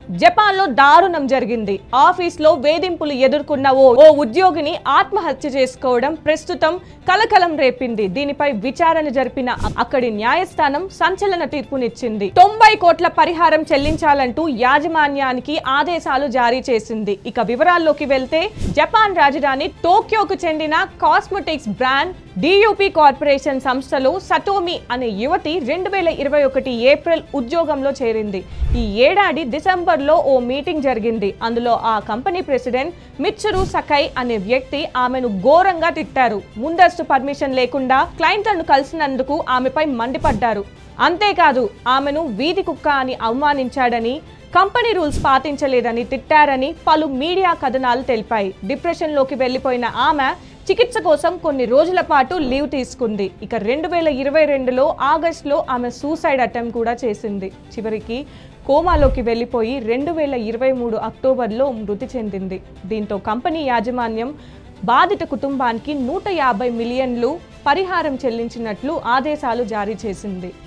జపాన్లో దారుణం జరిగింది. ఆఫీస్లో వేధింపులు ఎదుర్కొన్న ఓ ఉద్యోగిని ఆత్మహత్య చేసుకోవడం ప్రస్తుతం కలకలం రేపింది. దీనిపై విచారణ జరిపిన అక్కడి న్యాయస్థానం సంచలన తీర్పునిచ్చింది. 90 కోట్ల పరిహారం చెల్లించాలంటూ యాజమాన్యానికి ఆదేశాలు జారీ చేసింది. ఇక వివరాల్లోకి వెళ్తే జపాన్ రాజధాని టోక్యోకు చెందిన కాస్మెటిక్స్ బ్రాండ్ డియుపి కార్పొరేషన్ సంస్థలో సటోమి అనే యువతి 2021 ఏప్రిల్ ఉద్యోగంలో చేరింది. ఈ ఏడాది డిసెంబర్లో ఓ మీటింగ్ జరిగింది. అందులో ఆ కంపెనీ ప్రెసిడెంట్ మిత్సురు సకై అనే వ్యక్తి ఆమెను ఘోరంగా తిట్టారు. ముందస్తు పర్మిషన్ లేకుండా క్లయింట్లను కలిసినందుకు ఆమెపై మండిపడ్డారు. అంతేకాదు ఆమెను వీధి కుక్క అని అవమానించాడని, కంపెనీ రూల్స్ పాటించలేదని తిట్టారని పలు మీడియా కథనాలు తెలిపాయి. డిప్రెషన్లోకి వెళ్లిపోయిన ఆమె చికిత్స కోసం కొన్ని రోజుల పాటు లీవ్ తీసుకుంది. ఇక 2022లో ఆగస్టులో ఆమె సూసైడ్ అటెంప్ట్ కూడా చేసింది. చివరికి కోమాలోకి వెళ్లిపోయి 2023 అక్టోబర్లో మృతి చెందింది. దీంతో కంపెనీ యాజమాన్యం బాధిత కుటుంబానికి 150 మిలియన్లు పరిహారం చెల్లించినట్లు ఆదేశాలు జారీ చేసింది.